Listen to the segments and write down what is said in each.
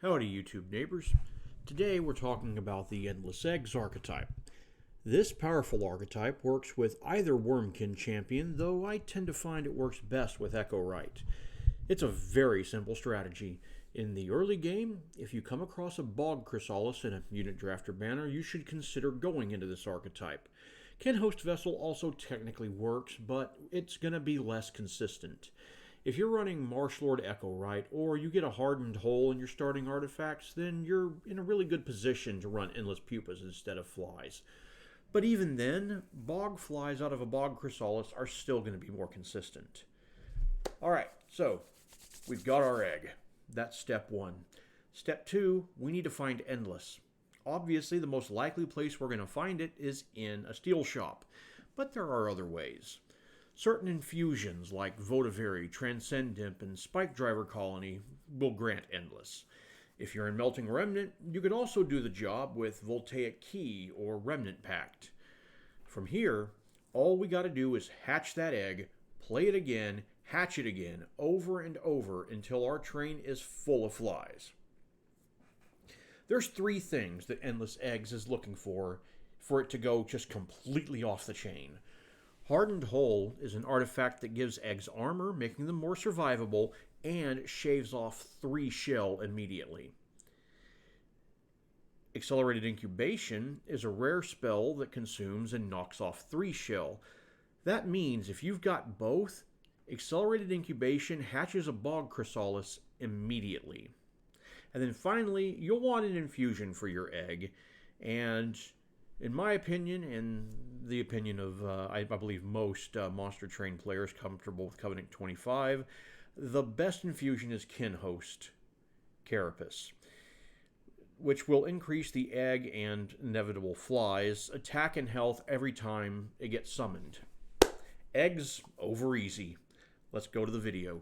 Howdy YouTube neighbors. Today we're talking about the Endless Eggs archetype. This powerful archetype works with either wurmkin champion, though I tend to find it works best with Echo Right. It's a very simple strategy. In the early game, if you come across a bog chrysalis in a unit drafter banner, you should consider going into this archetype. Kin Host Vessel also technically works, but it's going to be less consistent. If you're running Marshlord Echo Right, or you get a hardened hole in your starting artifacts, then you're in a really good position to run Endless Pupas instead of flies. But even then, bog flies out of a bog chrysalis are still going to be more consistent. Alright, so we've got our egg. That's step one. Step two, we need to find Endless. Obviously, the most likely place we're going to find it is in a steel shop, but there are other ways. Certain infusions like Votivary, Transcendent, and Spike Driver Colony will grant Endless. If you're in Melting Remnant, you can also do the job with Voltaic Key or Remnant Pact. From here, all we gotta do is hatch that egg, play it again, hatch it again, over and over until our train is full of flies. There's three things that Endless Eggs is looking for it to go just completely off the chain. Hardened Hole is an artifact that gives eggs armor, making them more survivable, and shaves off 3 shell immediately. Accelerated Incubation is a rare spell that consumes and knocks off 3 shell. That means if you've got both, Accelerated Incubation hatches a bog chrysalis immediately. And then finally, you'll want an infusion for your egg, and in my opinion, and the opinion of, I believe, most Monster Train players comfortable with Covenant 25, the best infusion is Kin Host Carapace, which will increase the egg and inevitable flies, attack and health every time it gets summoned. Eggs over easy. Let's go to the video.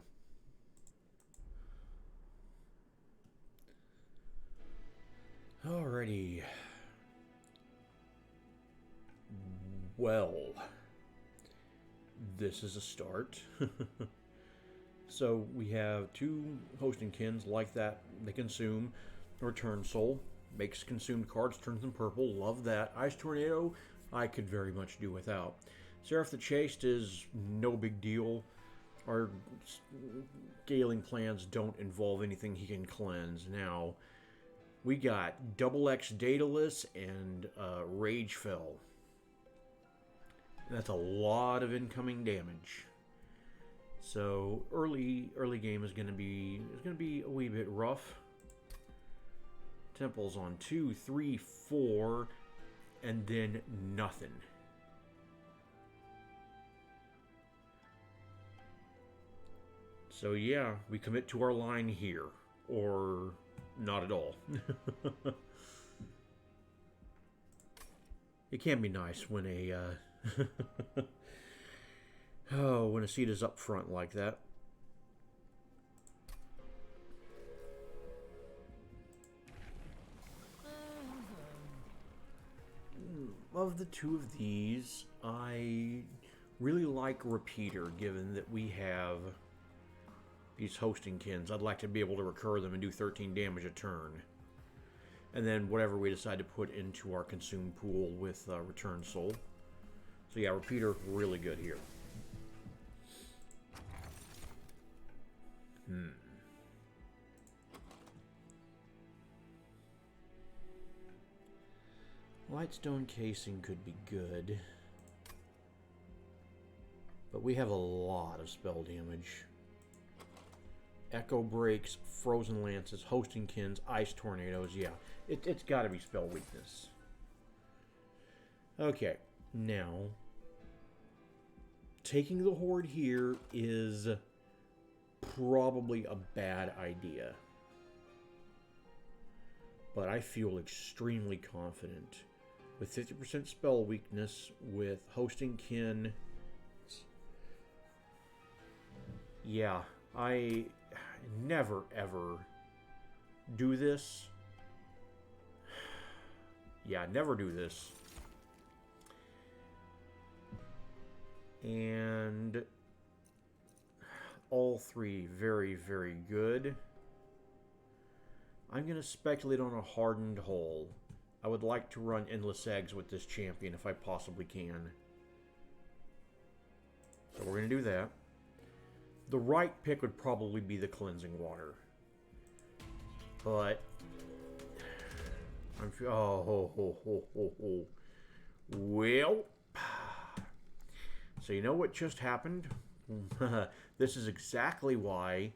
Alrighty. Well, this is a start. So we have 2 hosting kins like that. They consume Return Soul, makes consumed cards, turns them purple. Love that. Ice Tornado, I could very much do without. Seraph the Chaste is no big deal. Our scaling plans don't involve anything he can cleanse. Now, we got Double X Daedalus and Ragefell. That's a lot of incoming damage. So early game is gonna be a wee bit rough. Temples on 2, 3, 4, and then nothing. So yeah, we commit to our line here, or not at all. It can be nice when a when a seed is up front like that. Of the 2 of these, I really like Repeater, given that we have these hosting kins. I'd like to be able to recur them and do 13 damage a turn. And then whatever we decide to put into our consumed pool with Return Soul. So yeah, Repeater, really good here. Lightstone Casing could be good. But we have a lot of spell damage. Echo Breaks, Frozen Lances, Hosting Kins, Ice Tornadoes. Yeah, it's got to be spell weakness. Okay, now taking the Horde here is probably a bad idea. But I feel extremely confident. With 50% spell weakness, with Hosting Kin. Yeah, I never ever do this. Yeah, never do this. And all 3 very, very good. I'm going to speculate on a hardened hull. I would like to run Endless Eggs with this champion if I possibly can. So we're going to do that. The right pick would probably be the Cleansing Water. But... Well... So you know what just happened? This is exactly why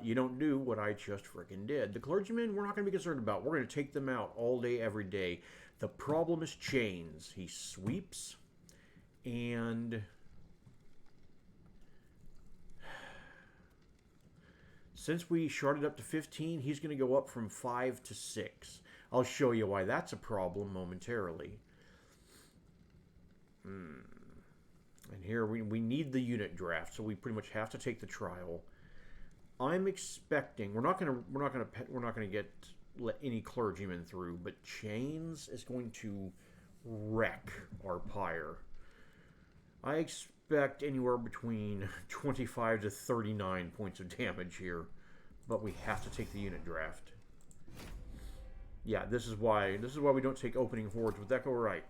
you don't do what I just frickin' did. The clergymen, we're not going to be concerned about. We're going to take them out all day, every day. The problem is chains. He sweeps, and... Since we sharded up to 15, he's going to go up from 5 to 6. I'll show you why that's a problem momentarily. And here we need the unit draft, so we pretty much have to take the trial. I'm expecting we're not gonna let any clergymen through, but chains is going to wreck our pyre. I expect anywhere between 25 to 39 points of damage here, but we have to take the unit draft. Yeah, this is why we don't take opening hordes with Echo Right.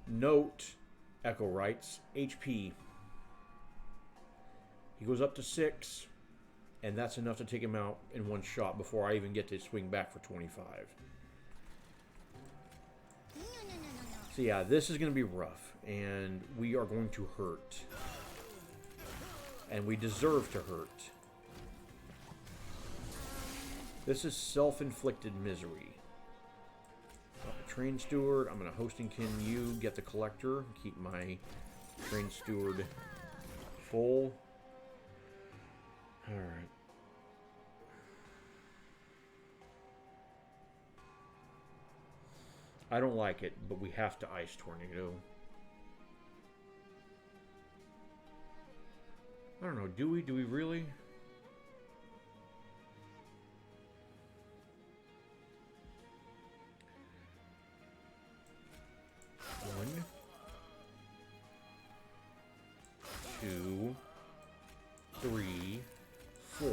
Note, Echo writes, HP. He goes up to 6, and that's enough to take him out in one shot before I even get to swing back for 25. So yeah, this is going to be rough, and we are going to hurt. And we deserve to hurt. This is self-inflicted misery. Train Steward, I'm going to Hostingkin you, get the Collector, keep my Train Steward full. Alright. I don't like it, but we have to Ice Tornado. I don't know, do we? Do we really? One, two, three, four,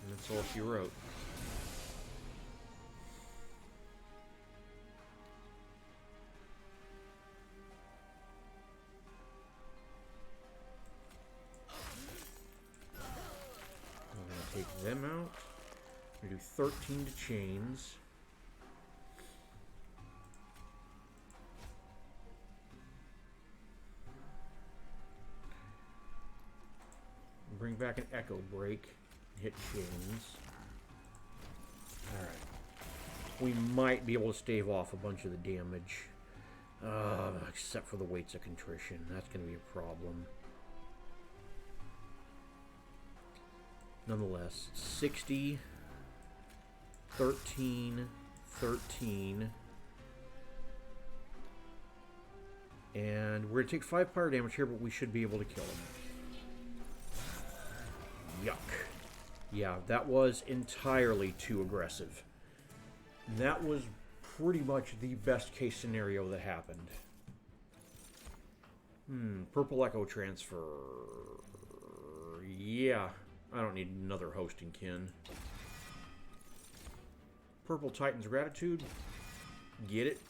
and that's all she wrote. I'm going to take them out. I'm going to do 13 to chains. Bring back an Echo Break. Hit chains. Alright. We might be able to stave off a bunch of the damage. Except for the Weights of Contrition. That's going to be a problem. Nonetheless, 60, 13, 13. And we're going to take 5 fire damage here, but we should be able to kill him. Yuck. Yeah, that was entirely too aggressive. That was pretty much the best case scenario that happened. Purple Echo Transfer. Yeah, I don't need another Hostingkin. Purple Titan's Gratitude. Get it?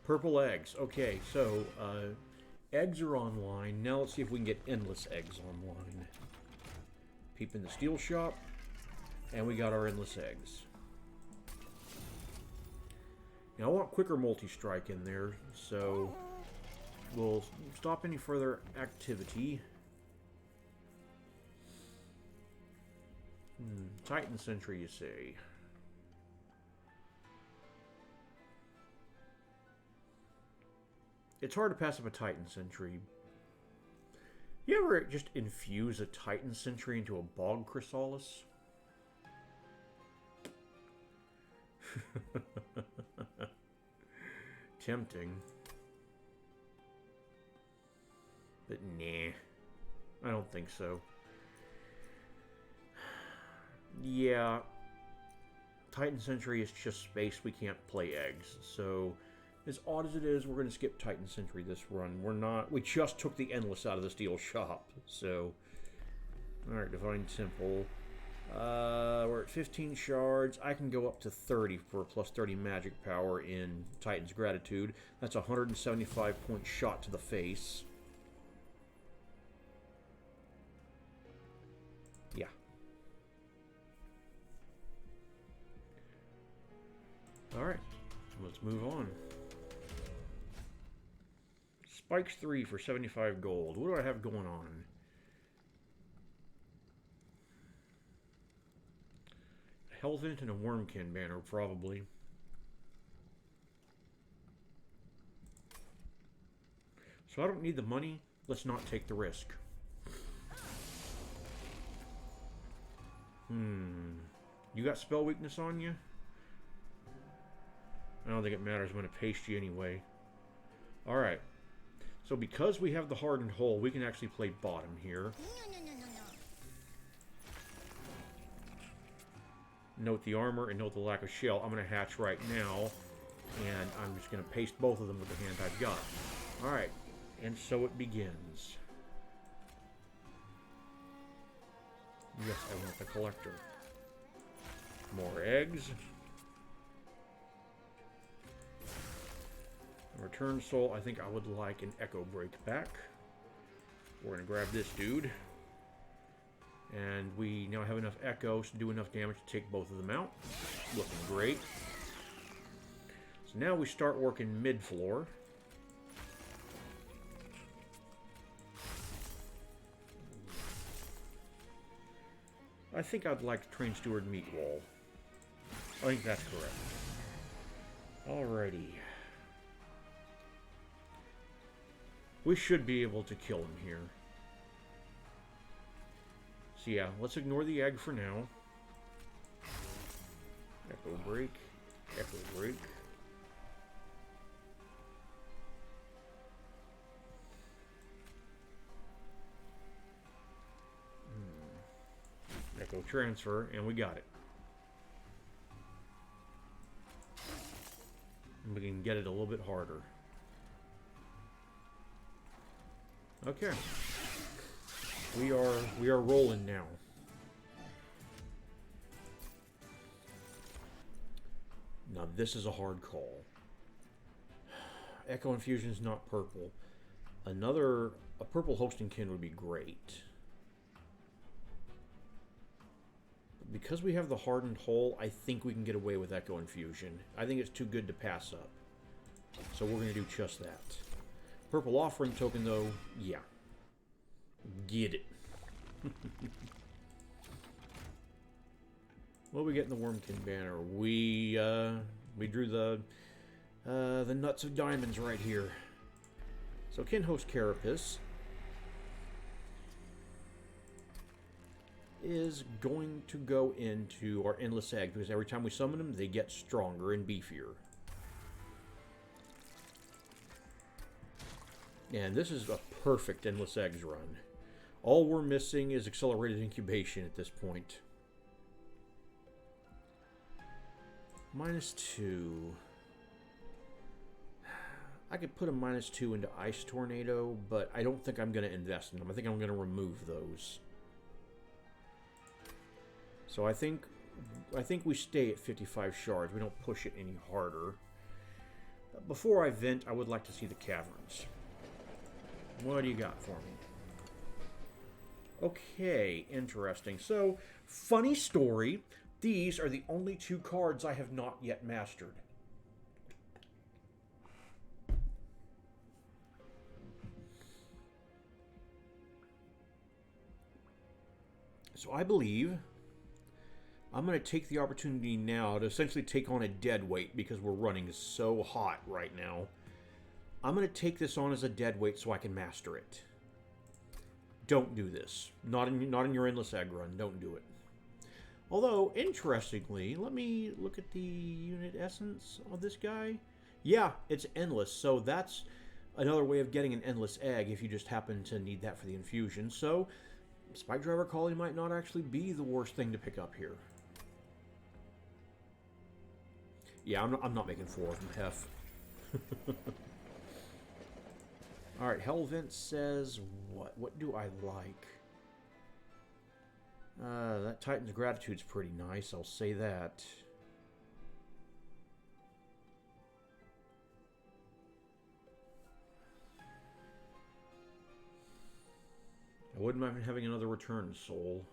Purple Eggs. Okay, so eggs are online. Now let's see if we can get Endless Eggs online. Peep in the steel shop, and we got our Endless Eggs. Now I want quicker multi-strike in there, so we'll stop any further activity. Titan Sentry, you say? It's hard to pass up a Titan Sentry. You ever just infuse a Titan Sentry into a Bog Chrysalis? Tempting. But nah. I don't think so. Yeah. Titan Sentry is just space. We can't play eggs. So, as odd as it is, we're going to skip Titan Sentry this run. We just took the Endless out of the steel shop. So, Alright, Divine Temple. We're at 15 shards. I can go up to 30 for a plus 30 magic power in Titan's Gratitude. That's a 175 point shot to the face. Yeah. Alright, let's move on. Spikes 3 for 75 gold. What do I have going on? Hellvent and a Wurmkin banner, probably. So I don't need the money. Let's not take the risk. You got spell weakness on you? I don't think it matters. I'm going to paste you anyway. Alright. So because we have the hardened hull, we can actually play bottom here. Note the armor and note the lack of shell. I'm going to hatch right now. And I'm just going to paste both of them with the hand I've got. Alright. And so it begins. Yes, I want the collector. More eggs. Return soul. I think I would like an echo break back. We're going to grab this dude. And we now have enough echoes to do enough damage to take both of them out. Looking great. So now we start working mid-floor. I think I'd like to train Steward Meat Wall. I think that's correct. Alrighty. We should be able to kill him here. So yeah, let's ignore the egg for now. Echo break. Echo break. Echo transfer, and we got it. And we can get it a little bit harder. Okay. We are rolling now. Now this is a hard call. Echo Infusion is not purple. A purple hosting kin would be great. Because we have the hardened hull, I think we can get away with Echo Infusion. I think it's too good to pass up. So we're going to do just that. Purple offering token, though, yeah. Get it. What do we get in the Wurmkin banner? We drew the nuts of diamonds right here. So Kinhost Carapace is going to go into our Endless Egg, because every time we summon them, they get stronger and beefier. And this is a perfect Endless Eggs run. All we're missing is accelerated incubation at this point. -2. I could put a -2 into Ice Tornado, but I don't think I'm going to invest in them. I think I'm going to remove those. So I think we stay at 55 shards. We don't push it any harder. Before I vent, I would like to see the caverns. What do you got for me? Okay, interesting. So, funny story. These are the only 2 cards I have not yet mastered. So I believe I'm going to take the opportunity now to essentially take on a dead weight because we're running so hot right now. I'm going to take this on as a dead weight so I can master it. Don't do this. Not in your Endless Egg run. Don't do it. Although, interestingly, let me look at the unit essence of this guy. Yeah, it's endless, so that's another way of getting an Endless Egg if you just happen to need that for the infusion. So, Spike Driver Collie might not actually be the worst thing to pick up here. Yeah, I'm not making 4 of them, Hef. Alright, Hellvent says what? What do I like? That Titan's Gratitude's pretty nice, I'll say that. I wouldn't mind having another return soul.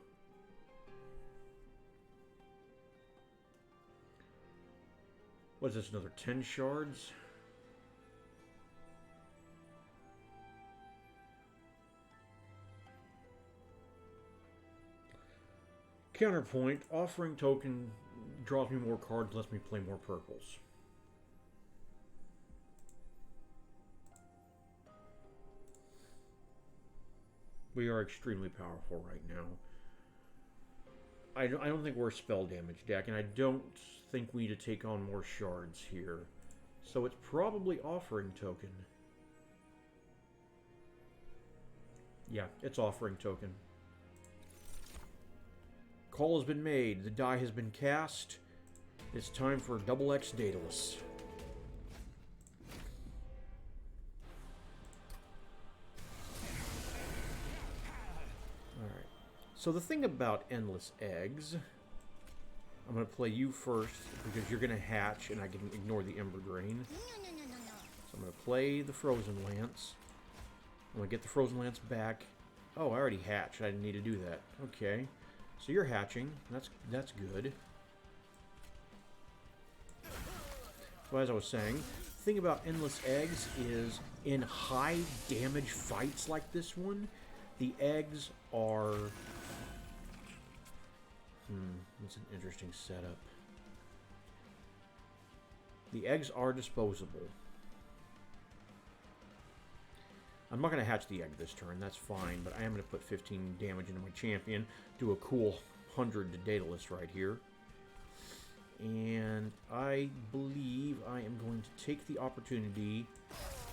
What is this, another 10 shards? Counterpoint, offering token draws me more cards, lets me play more purples. We are extremely powerful right now. I don't think we're a spell damage deck, and I don't think we need to take on more shards here. So it's probably offering token. Yeah, it's offering token. Call has been made. The die has been cast. It's time for double X Daedalus. Alright. So the thing about Endless Eggs... I'm going to play you first, because you're going to hatch, and I can ignore the Ember Drain. So I'm going to play the Frozen Lance. I'm going to get the Frozen Lance back. Oh, I already hatched. I didn't need to do that. Okay. So you're hatching. That's good. So as I was saying, the thing about Endless Eggs is in high damage fights like this one, the eggs are... That's an interesting setup. The eggs are disposable. I'm not going to hatch the egg this turn, that's fine, but I am going to put 15 damage into my champion, do a cool 100 to Daedalus right here. And I believe I am going to take the opportunity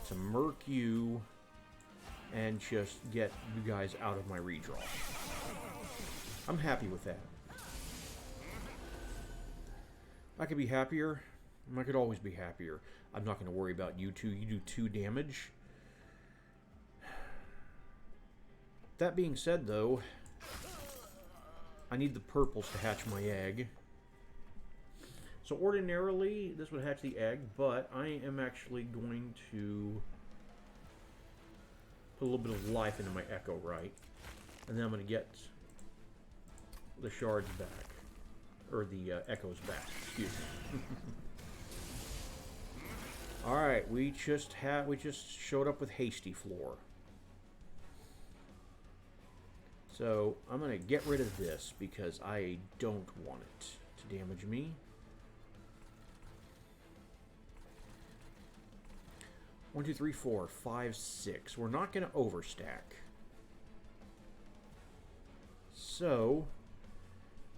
to murk you and just get you guys out of my redraw. I'm happy with that. I could be happier. I could always be happier. I'm not going to worry about you two. You do 2 damage. That being said, though, I need the purples to hatch my egg. So ordinarily, this would hatch the egg, but I am actually going to put a little bit of life into my Echo Right. And then I'm going to get the shards back. Or the echoes back, excuse me. Alright, we just showed up with Hasty Floor. So I'm gonna get rid of this because I don't want it to damage me. 1, 2, 3, 4, 5, 6. We're not gonna overstack. So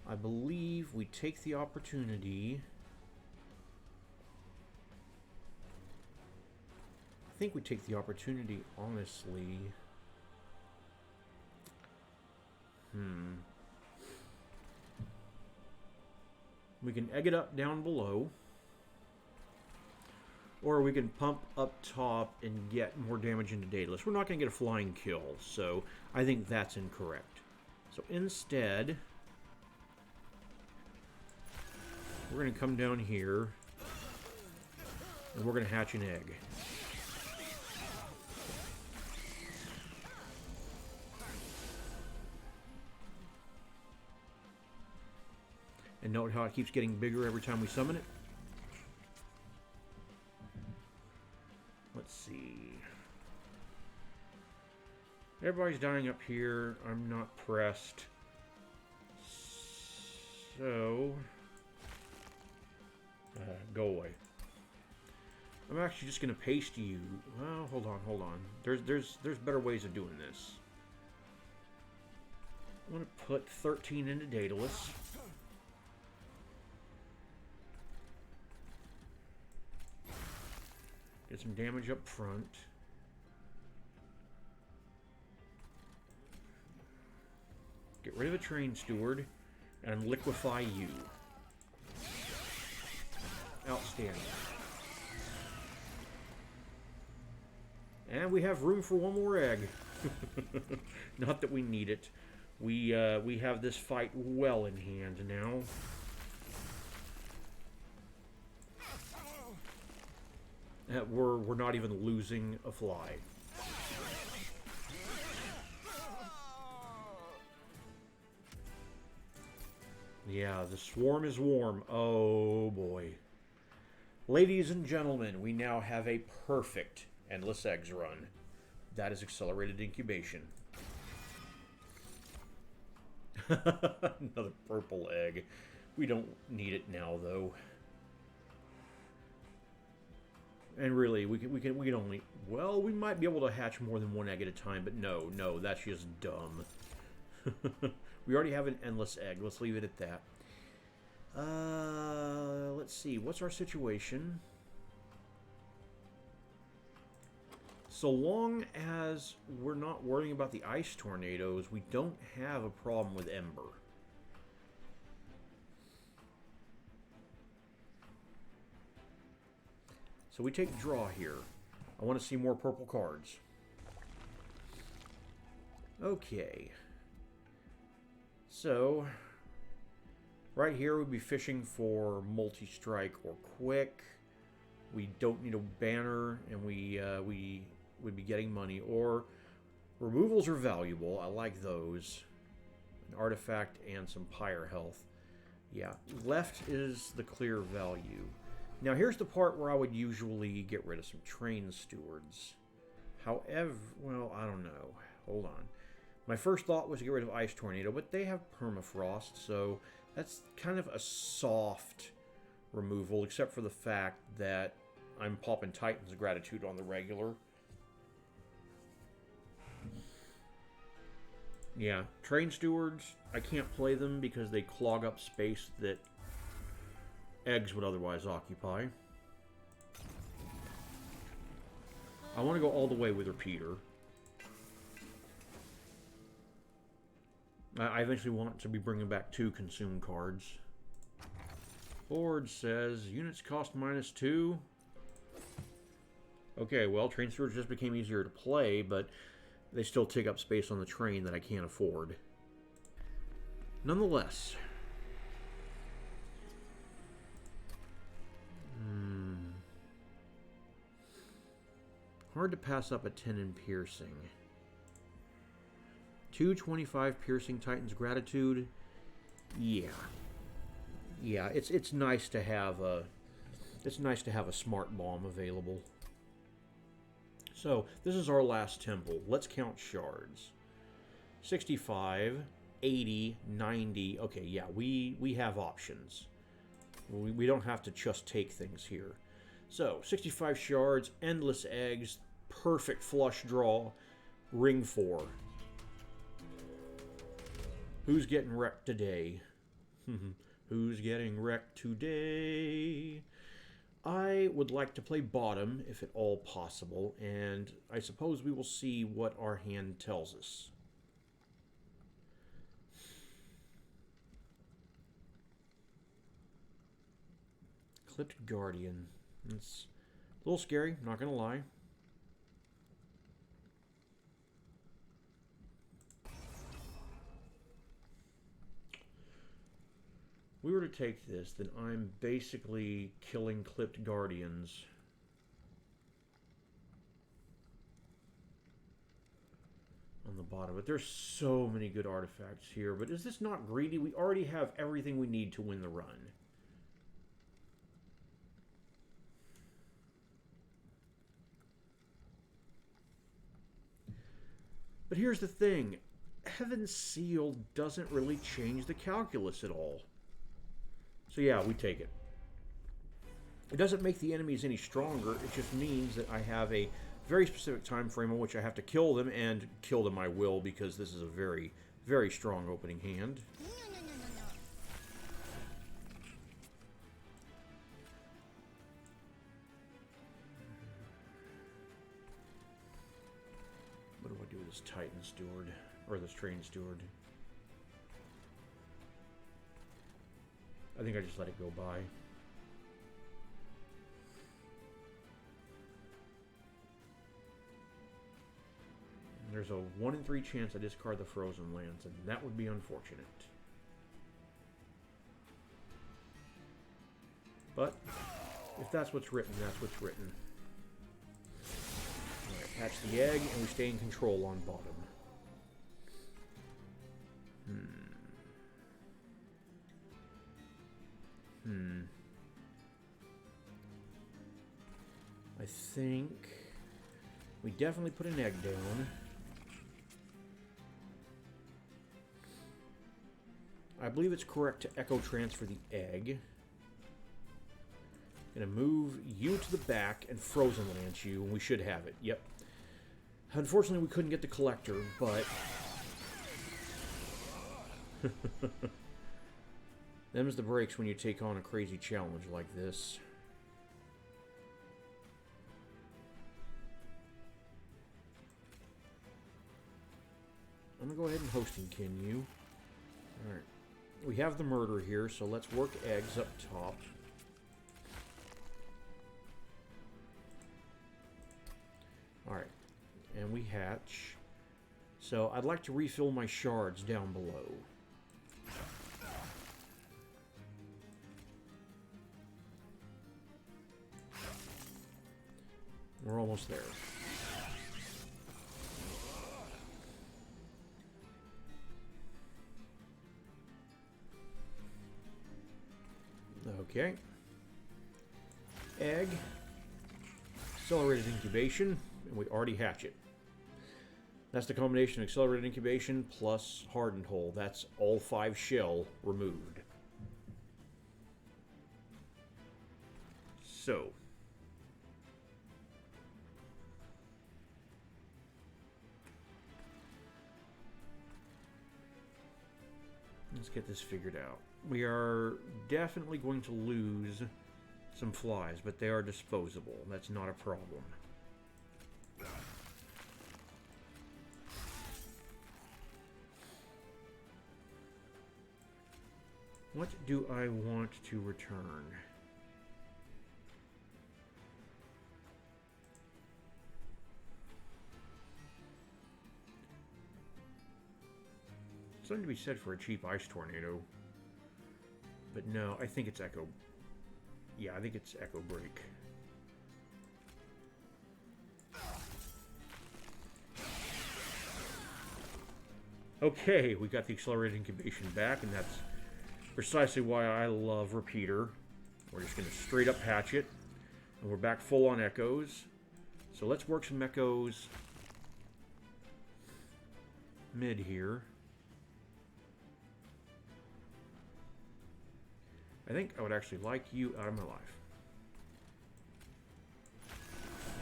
I believe we take the opportunity. I think we take the opportunity, honestly. We can egg it up down below. Or we can pump up top and get more damage into Daedalus. We're not going to get a flying kill, so I think that's incorrect. So instead... we're going to come down here, and we're going to hatch an egg. And note how it keeps getting bigger every time we summon it. Let's see. Everybody's dying up here. I'm not pressed. So... go away. I'm actually just going to paste you. Well, hold on. There's better ways of doing this. I'm going to put 13 into Daedalus. Get some damage up front. Get rid of a Train Steward and liquefy you. Outstanding. And we have room for one more egg. Not that we need it. We have this fight well in hand now. We're not even losing a fly. Yeah, the swarm is warm. Oh boy. Ladies and gentlemen, we now have a perfect endless eggs run. That is accelerated incubation. Another purple egg. We don't need it now, though. And really, we can only... Well, we might be able to hatch more than one egg at a time, but no, that's just dumb. We already have an endless egg. Let's leave it at that. Let's see. What's our situation? So long as we're not worrying about the ice tornadoes, we don't have a problem with Ember. So we take draw here. I want to see more purple cards. Okay. So, right here we'd be fishing for multi-strike or quick. We don't need a banner, and we would be getting money. Or removals are valuable. I like those. An artifact and some pyre health. Yeah, left is the clear value. Now here's the part where I would usually get rid of some train stewards. However, well, I don't know. Hold on. My first thought was to get rid of Ice Tornado, but they have permafrost, so that's kind of a soft removal, except for the fact that I'm popping Titan's Gratitude on the regular. Yeah, train stewards, I can't play them because they clog up space that eggs would otherwise occupy. I want to go all the way with Repeater. I eventually want to be bringing back 2 consume cards. Board says, units cost -2. Okay, well, train stewards just became easier to play, but they still take up space on the train that I can't afford. Nonetheless. Hard to pass up a 10 in piercing. 225 piercing Titan's Gratitude. Yeah. Yeah, it's nice to have a smart bomb available. So, this is our last temple. Let's count shards. 65, 80, 90. Okay, yeah, we have options. We don't have to just take things here. So, 65 shards, endless eggs, perfect flush draw, ring 4. Who's getting wrecked today? Who's getting wrecked today? I would like to play bottom, if at all possible, and I suppose we will see what our hand tells us. Clipped Guardian. It's a little scary, not gonna lie. If we were to take this, then I'm basically killing Clipped Guardians. On the bottom, but there's so many good artifacts here. But is this not greedy? We already have everything we need to win the run. But here's the thing. Heaven's Seal doesn't really change the calculus at all. So yeah, we take it. It doesn't make the enemies any stronger. It just means that I have a very specific time frame in which I have to kill them, and kill them I will, because this is a very, very strong opening hand. What do I do with this Titan Steward? Or this Train Steward? I think I just let it go by. There's a 1 in 3 chance I discard the frozen lands, and that would be unfortunate. But if that's what's written, that's what's written. Alright, hatch the egg, and we stay in control on bottom. I think we definitely put an egg down. I believe it's correct to echo transfer the egg. Gonna move you to the back and frozen lance you, and we should have it. Yep. Unfortunately, we couldn't get the collector, but them's the breaks when you take on a crazy challenge like this. I'm gonna go ahead and hosting-kin you. Alright. We have the murder here, so let's work eggs up top. Alright. And we hatch. So I'd like to refill my shards down below. We're almost there. Okay. Egg. Accelerated incubation, and we already hatch it. That's the combination of accelerated incubation plus hardened hull. That's all 5 shell removed. So. Let's get this figured out. We are definitely going to lose some flies, but they are disposable. That's not a problem. What do I want to return? Something to be said for a cheap ice tornado. But no, I think it's Echo. Yeah, I think it's Echo Break. Okay, we got the accelerated incubation back, and that's precisely why I love Repeater. We're just going to straight up hatch it, and we're back full on echoes. So let's work some echoes mid here. I think I would actually like you out of my life.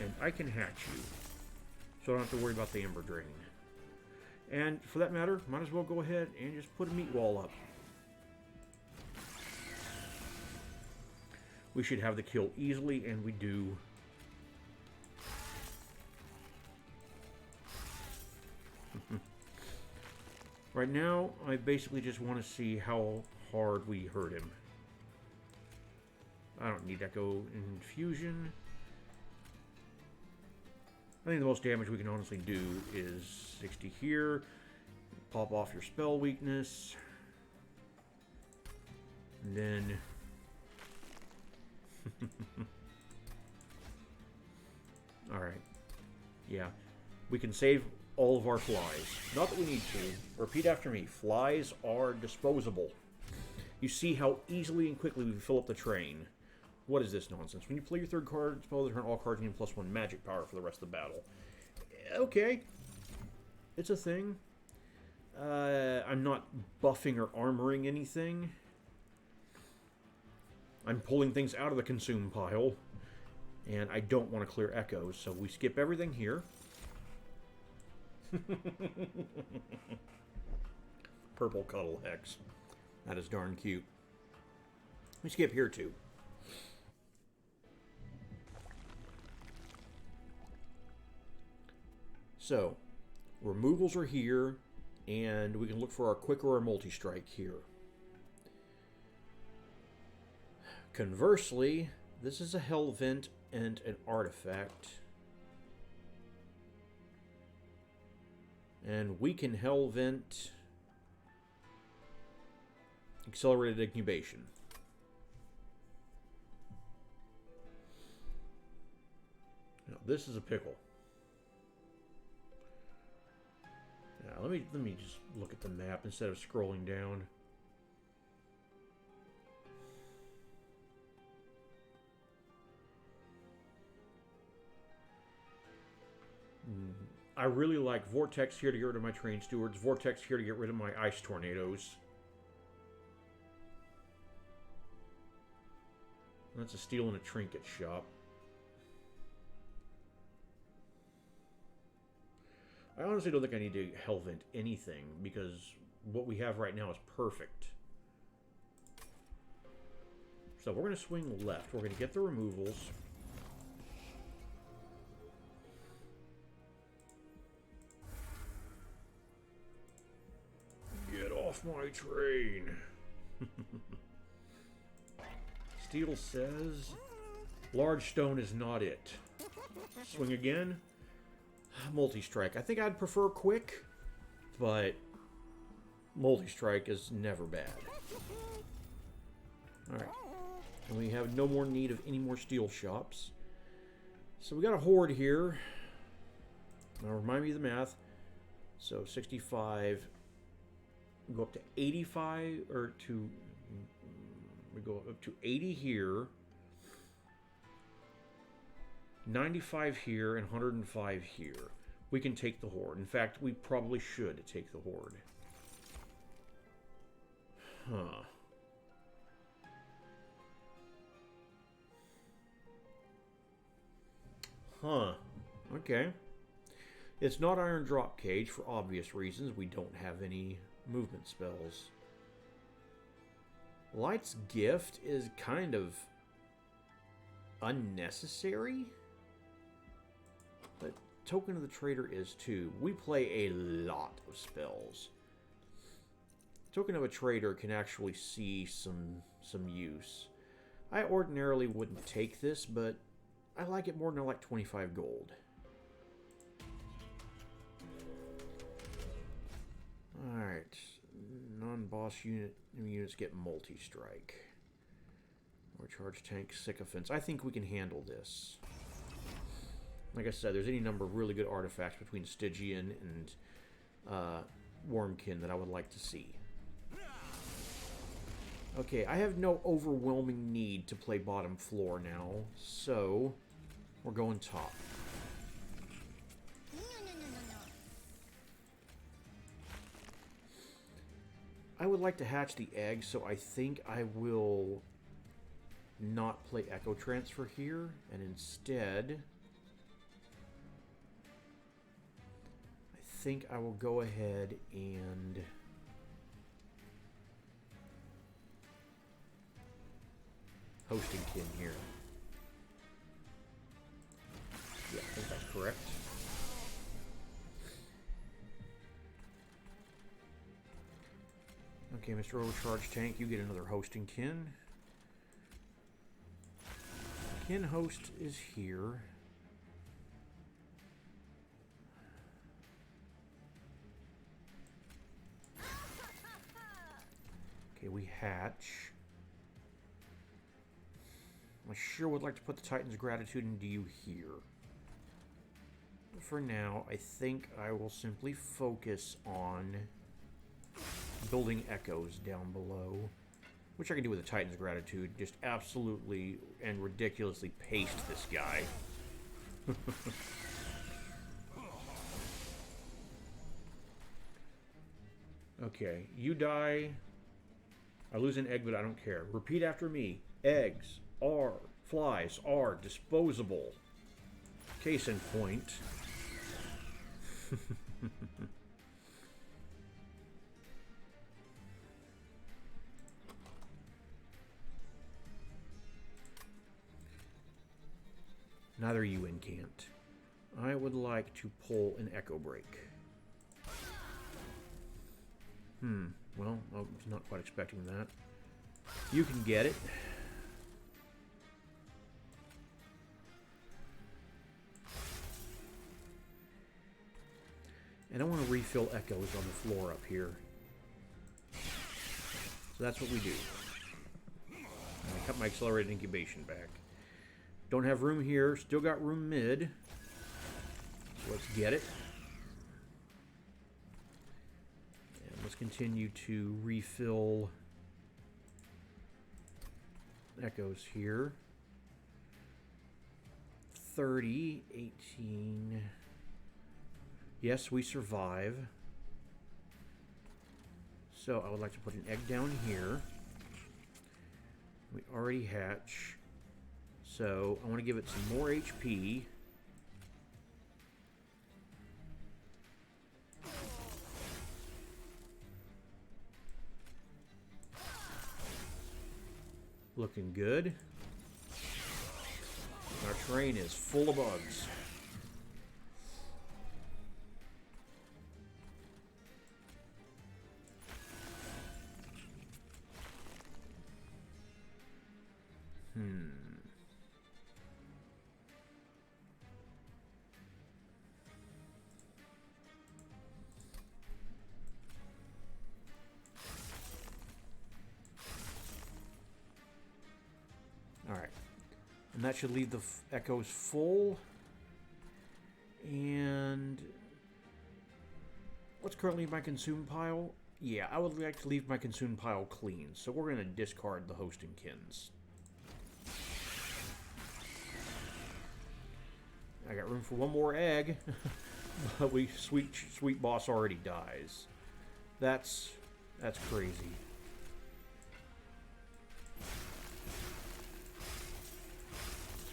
And I can hatch you, so I don't have to worry about the Ember Drain. And for that matter, might as well go ahead and just put a meat wall up. We should have the kill easily, and we do. Right now, I basically just want to see how hard we hurt him. I don't need Echo Infusion. I think the most damage we can honestly do is 60 here. Pop off your spell weakness. And then... Alright. Yeah. We can save all of our flies. Not that we need to. Repeat after me. Flies are disposable. You see how easily and quickly we fill up the train. What is this nonsense? When you play your third card, spell the turn, all cards gain +1 magic power for the rest of the battle. Okay. It's a thing. I'm not buffing or armoring anything. I'm pulling things out of the consume pile. And I don't want to clear echoes, so we skip everything here. Purple Cuddle Hex. That is darn cute. We skip here too. So, removals are here, and we can look for our quick or our multi-strike here. Conversely, this is a Hell Vent and an artifact. And we can hell vent accelerated incubation. Now, this is a pickle. Now, let me just look at the map instead of scrolling down. I really like Vortex here to get rid of my Train Stewards, Vortex here to get rid of my Ice Tornadoes. That's a steal and a trinket shop. I honestly don't think I need to hellvent anything because what we have right now is perfect. So we're going to swing left. We're going to get the removals. Get off my train. Steel says, large stone is not it. Swing again. Multi-strike. I think I'd prefer quick, but multi-strike is never bad. Alright. And we have no more need of any more steel shops. So we got a horde here. Now remind me of the math. So 65. We go up to 85, or to... We go up to 80 here. 95 here and 105 here. We can take the horde. In fact, we probably should take the horde. Huh. Huh. Okay. It's not Iron Drop Cage for obvious reasons. We don't have any movement spells. Light's Gift is kind of unnecessary. But Token of the Trader is too. We play a lot of spells. Token of a Trader can actually see some use. I ordinarily wouldn't take this, but I like it more than I like 25 gold. Alright. Non-boss units get multi-strike. Or charge tank sycophants. I think we can handle this. Like I said, there's any number of really good artifacts between Stygian and Wurmkin that I would like to see. Okay, I have no overwhelming need to play bottom floor now, so we're going top. I would like to hatch the egg, so I think I will not play Echo Transfer here, and instead I think I will go ahead and Hosting Kin here. Yeah, I think that's correct. Okay, Mr. Overcharge Tank, you get another Hosting Kin. Kin Host is here. Okay, we hatch. I sure would like to put the Titan's Gratitude into you here. But for now, I think I will simply focus on building echoes down below, which I can do with the Titan's Gratitude. Just absolutely and ridiculously paste this guy. Okay, you die. I lose an egg, but I don't care. Repeat after me. Eggs flies are disposable. Case in point. Neither you incant. I would like to pull an Echo Break. Well, I was not quite expecting that. You can get it. And I want to refill echoes on the floor up here. So that's what we do. And I cut my accelerated incubation back. Don't have room here. Still got room mid. So let's get it. And let's continue to refill echoes here. 30, 18. Yes, we survive. So I would like to put an egg down here. We already hatch. So I want to give it some more HP. Looking good. Our train is full of bugs. Alright. And that should leave the echoes full. And what's currently in my consume pile? Yeah, I would like to leave my consume pile clean. So we're going to discard the hosting kins. I got room for one more egg. But sweet boss already dies. That's crazy.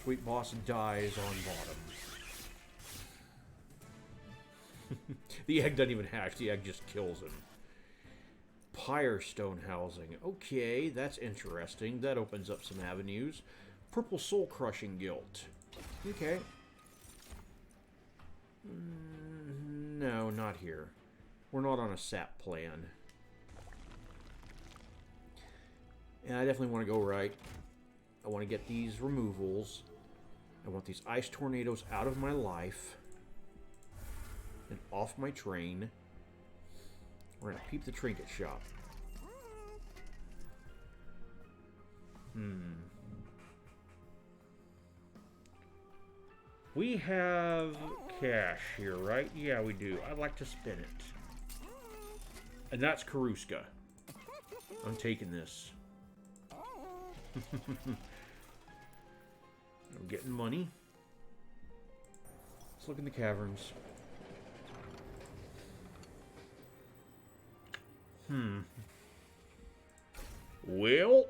Sweet boss dies on bottom. The egg doesn't even hatch. The egg just kills him. Pyre stone housing. Okay, that's interesting. That opens up some avenues. Purple soul crushing guilt. Okay. No, not here. We're not on a sap plan. And I definitely want to go right. I want to get these removals. I want these ice tornadoes out of my life. And off my train. We're going to peep the trinket shop. We have cash here, right? Yeah, we do. I'd like to spin it. And that's Karuska. I'm taking this. I'm getting money. Let's look in the caverns. Well.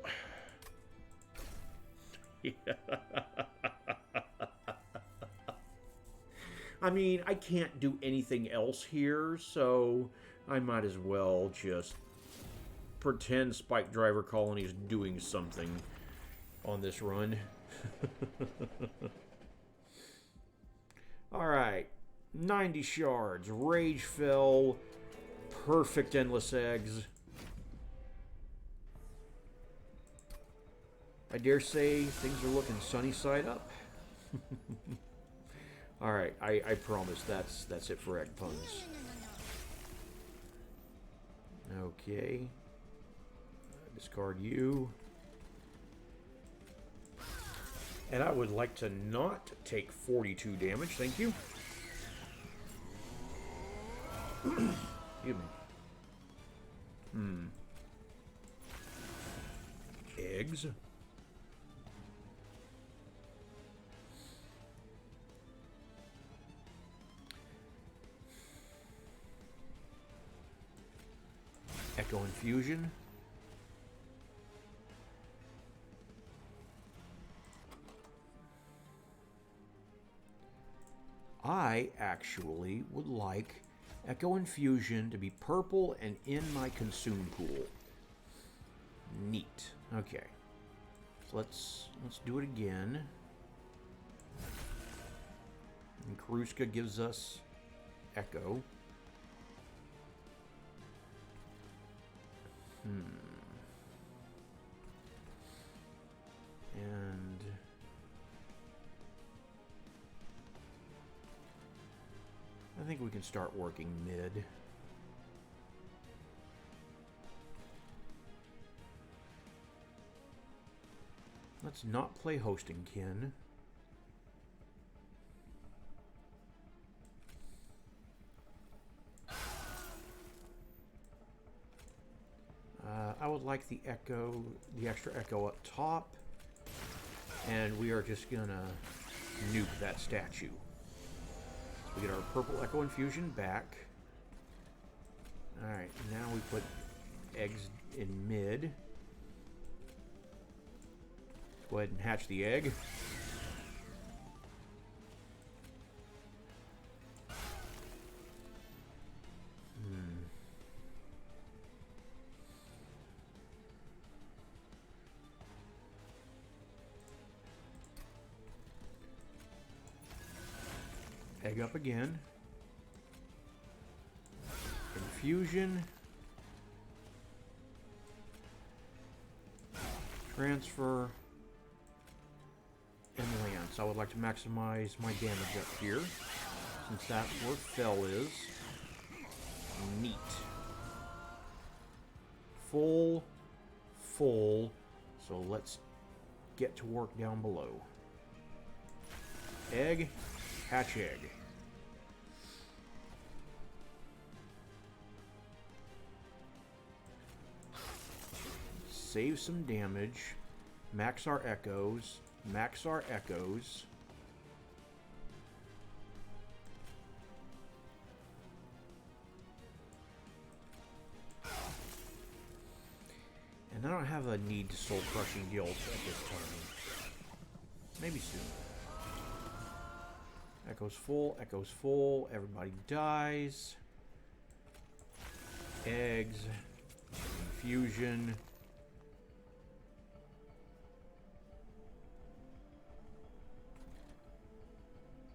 I mean, I can't do anything else here, so I might as well just pretend Spike Driver Colony is doing something on this run. Alright. 90 shards. Rage fell. Perfect endless eggs. I dare say things are looking sunny side up. Alright, I promise that's it for egg puns. Okay. Discard you. And I would like to not take 42 damage, thank you. Excuse me. Eggs. Echo Infusion. I actually would like Echo Infusion to be purple and in my consume pool. Neat. Okay. So let's do it again. And Karuska gives us Echo. And I think we can can start working mid. Let's not play hosting kin. I would like the echo, the extra echo up top, and we are just gonna nuke that statue. We get our purple echo infusion back. Alright, now we put eggs in mid. Go ahead and hatch the egg. Egg up again. Infusion. Transfer. And lance. I would like to maximize my damage up here, since that's where fell is. Neat. Full. So let's get to work down below. Egg. Hatch egg. Save some damage. Max our echoes. Max our echoes. And I don't have a need to soul crushing guild at this time. Maybe soon. Echo's full, everybody dies. Eggs. Infusion.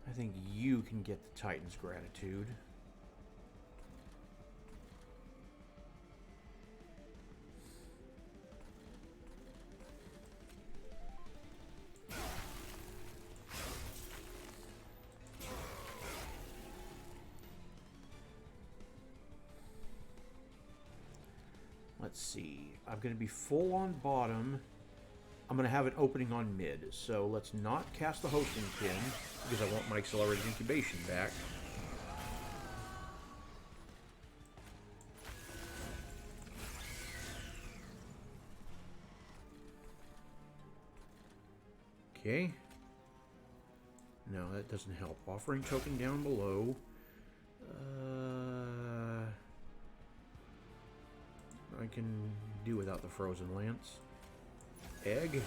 I think you can get the Titan's gratitude. Let's see. I'm going to be full on bottom. I'm going to have an opening on mid. So let's not cast the hosting pin, because I want my accelerated incubation back. Okay. No, that doesn't help. Offering token down below. I can do without the frozen lance. Egg.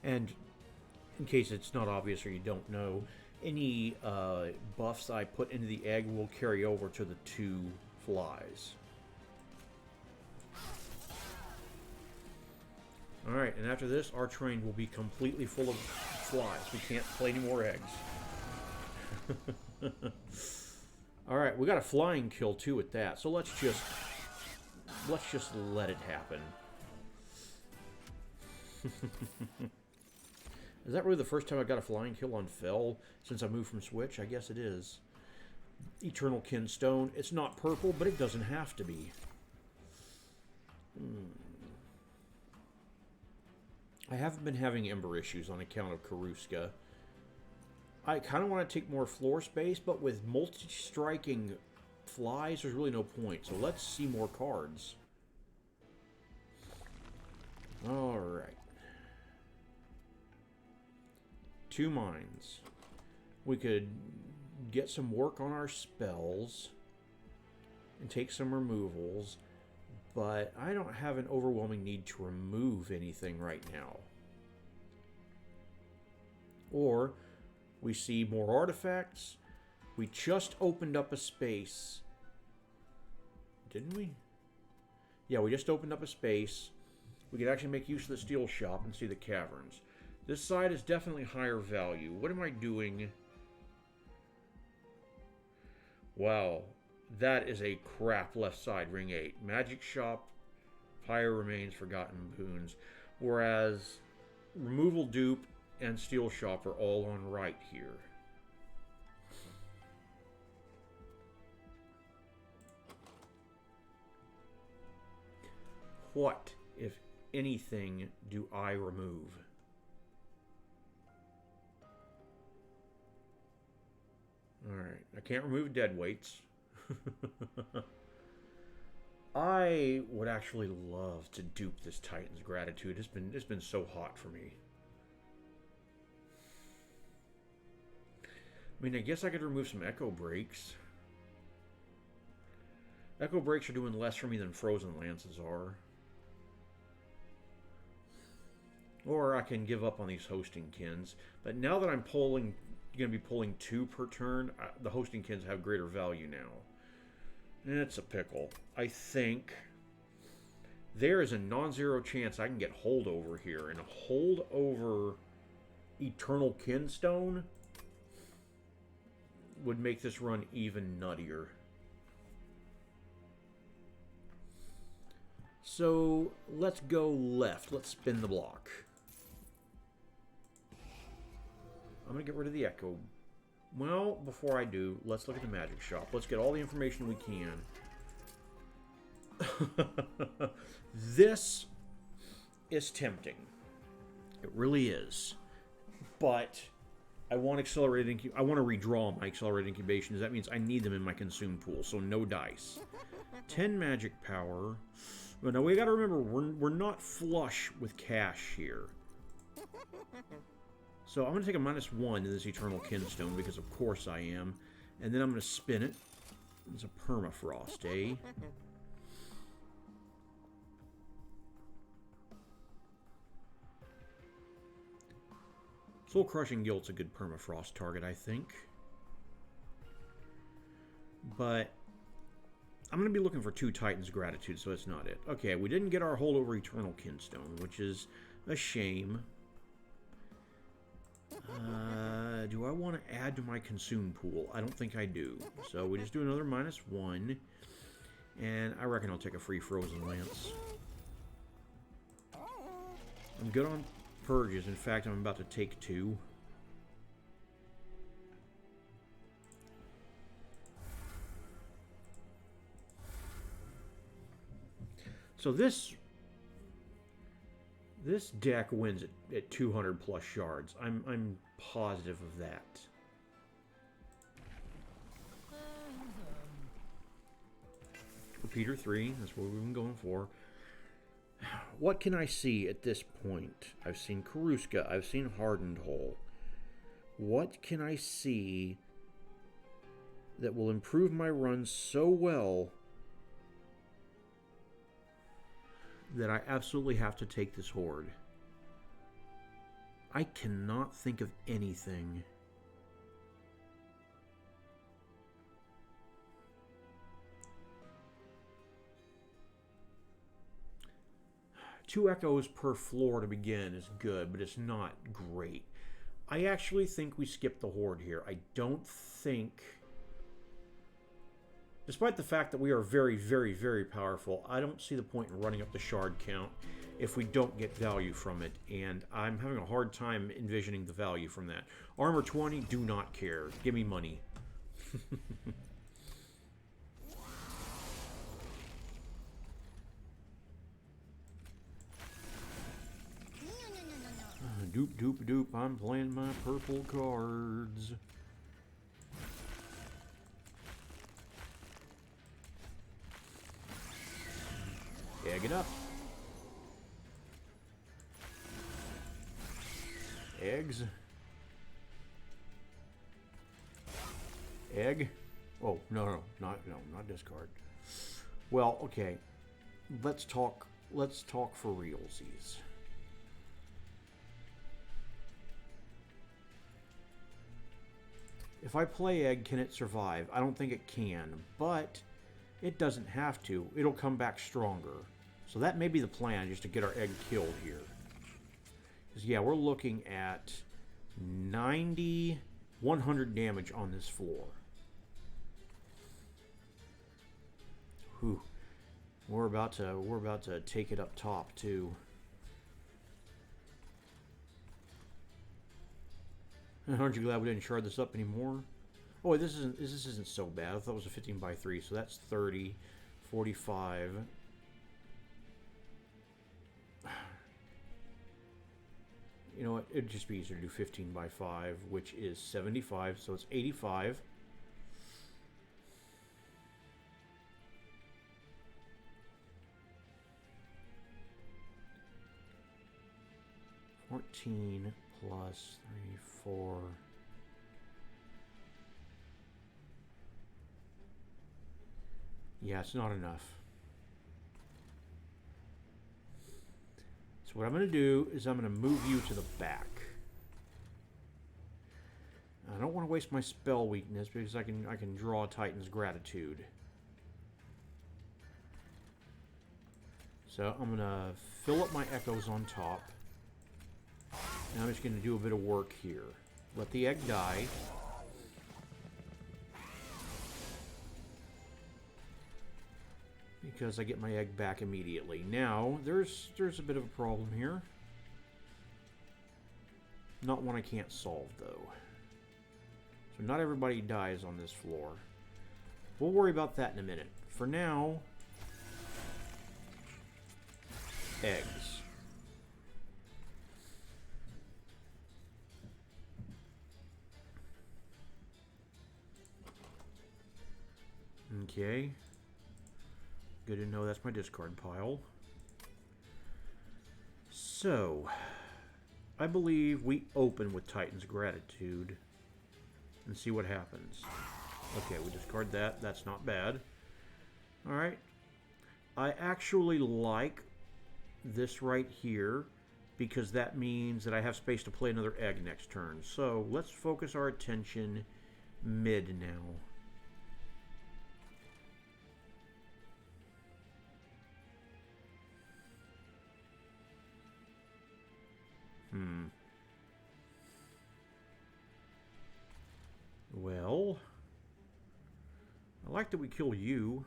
And in case it's not obvious or you don't know, any buffs I put into the egg will carry over to the 2 flies. Alright, and after this, our train will be completely full of flies. We can't play any more eggs. Alright, we got a flying kill too at that, so let's just let it happen. Is that really the first time I got a flying kill on Fell since I moved from Switch? I guess it is. Eternal Kin Stone. It's not purple, but it doesn't have to be. I haven't been having Ember issues on account of Karuska. I kind of want to take more floor space, but with multi-striking flies, there's really no point. So let's see more cards. Alright. 2 mines. We could get some work on our spells and take some removals, but I don't have an overwhelming need to remove anything right now. Or we see more artifacts. We just opened up a space. Didn't we? Yeah, we just opened up a space. We could actually make use of the steel shop and see the caverns. This side is definitely higher value. What am I doing? Wow. That is a crap left side, ring 8. Magic shop, Pyre remains, Forgotten Boons. Whereas Removal Dupe and Steel Shop are all on right here. What, if anything, do I remove? Alright, I can't remove dead weights. I would actually love to dupe this Titan's Gratitude. It's been so hot for me. I mean, I guess I could remove some Echo Breaks. Echo Breaks are doing less for me than Frozen Lances are. Or I can give up on these Hosting Kins. But now that I'm going to be pulling 2 per turn, the Hosting Kins have greater value now. It's a pickle. I think there is a non-zero chance I can get Holdover here. And a Holdover Eternal Kinstone would make this run even nuttier. So let's go left. Let's spin the block. I'm going to get rid of the Echo. Well, before I do, let's look at the magic shop. Let's get all the information we can. This is tempting. It really is. But I want accelerated I want to redraw my accelerated incubations. That means I need them in my consume pool, so no dice. 10 magic power. But now we got to remember, we're not flush with cash here. So I'm going to take a -1 to this Eternal Kinstone, because of course I am. And then I'm going to spin it. It's a Permafrost, eh? Soul Crushing Guilt's a good Permafrost target, I think. But I'm going to be looking for 2 Titans Gratitude, so it's not it. Okay, we didn't get our Holdover Eternal Kinstone, which is a shame. Do I want to add to my consume pool? I don't think I do. So we just do another -1. And I reckon I'll take a free Frozen Lance. I'm good on purges. In fact, I'm about to take 2. So this deck wins at 200 plus shards. I'm positive of that. Repeater 3, that's what we've been going for. What can I see at this point? I've seen Karuska, I've seen Hardened Hole. What can I see that will improve my run so well that I absolutely have to take this Horde? I cannot think of anything. Two echoes per floor to begin is good, but it's not great. I actually think we skip the Horde here. I don't think, despite the fact that we are very, very, very powerful, I don't see the point in running up the shard count if we don't get value from it, and I'm having a hard time envisioning the value from that. Armor 20, do not care. Give me money. Doop, doop, doop, I'm playing my purple cards. Egg it up. Eggs. Egg. Oh, no, not discard. Well, okay. Let's talk for realsies. If I play egg, can it survive? I don't think it can, but it doesn't have to. It'll come back stronger. So that may be the plan, just to get our egg killed here. Because, yeah, we're looking at 90, 100 damage on this floor. Whew. We're about to take it up top too. Aren't you glad we didn't shard this up anymore? Oh, this isn't so bad. I thought it was a 15 by 3, so that's 30, 45. You know what? It'd just be easier to do 15 by 5, which is 75, so it's 85. +3, 4. Yeah, it's not enough. So what I'm going to do is I'm going to move you to the back. I don't want to waste my spell weakness because I can draw Titan's Gratitude. So I'm going to fill up my echoes on top. And I'm just going to do a bit of work here. Let the egg die. Because I get my egg back immediately. Now, there's a bit of a problem here. Not one I can't solve, though. So not everybody dies on this floor. We'll worry about that in a minute. For now, eggs. Okay. Good to know that's my discard pile. So, I believe we open with Titan's Gratitude and see what happens. Okay, we discard that. That's not bad. Alright. I actually like this right here because that means that I have space to play another egg next turn. So, let's focus our attention mid now. Well, I like that we kill you.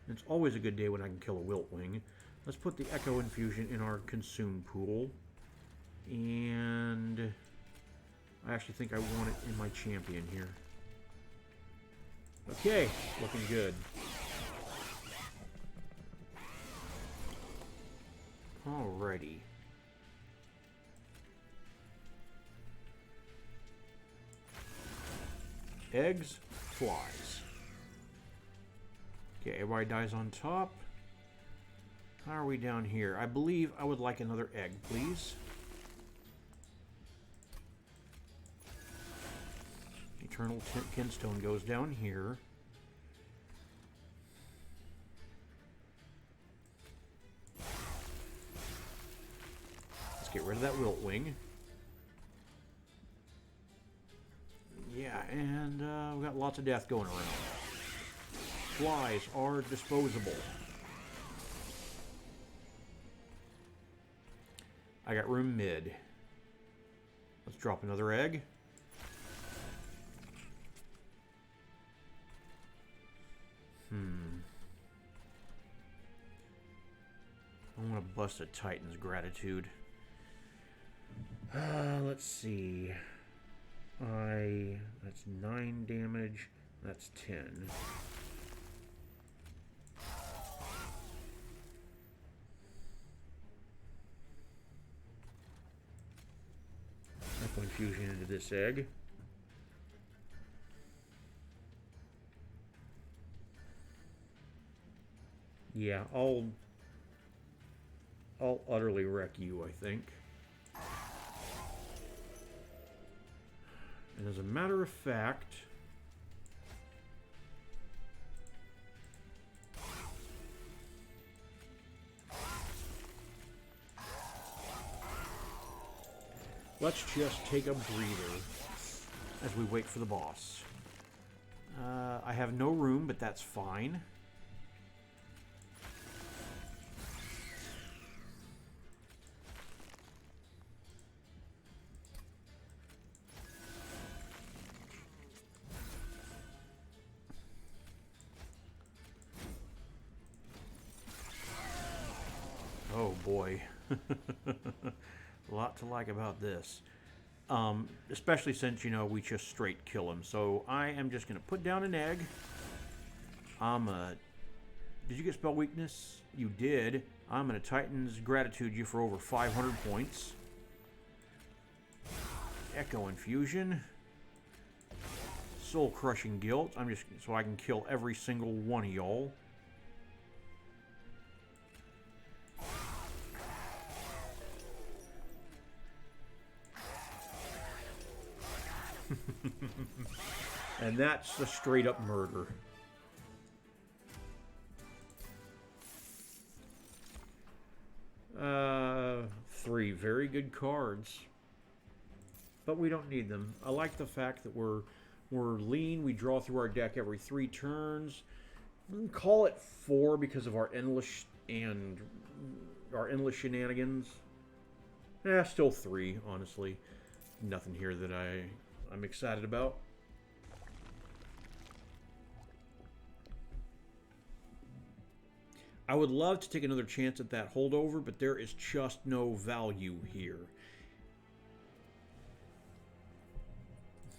It's always a good day when I can kill a Wiltwing. Let's put the Echo Infusion in our Consume pool. And I actually think I want it in my champion here. Okay, looking good. Alrighty. Eggs, flies. Okay, everybody dies on top. How are we down here? I believe I would like another egg, please. Eternal Kinstone goes down here. Let's get rid of that Wiltwing. Yeah, and we've got lots of death going around. Flies are disposable. I got room mid. Let's drop another egg. I want to bust a Titan's Gratitude. Let's see. That's 9 damage. That's 10. Echo Infusion into this egg. Yeah, I'll utterly wreck you, I think. And as a matter of fact, let's just take a breather as we wait for the boss. I have no room, but that's fine. boy. A lot to like about this. Especially since, you know, we just straight kill him. So I am just going to put down an egg. Did you get spell weakness? You did. I'm going to Titan's Gratitude you for over 500 points. Echo Infusion. Soul Crushing Guilt. I'm just so I can kill every single one of y'all. And that's a straight up murder. Three very good cards. But we don't need them. I like the fact that we're lean. We draw through our deck every 3 turns. Call it 4 because of our endless shenanigans. Still 3, honestly. Nothing here that I'm excited about. I would love to take another chance at that holdover, but there is just no value here.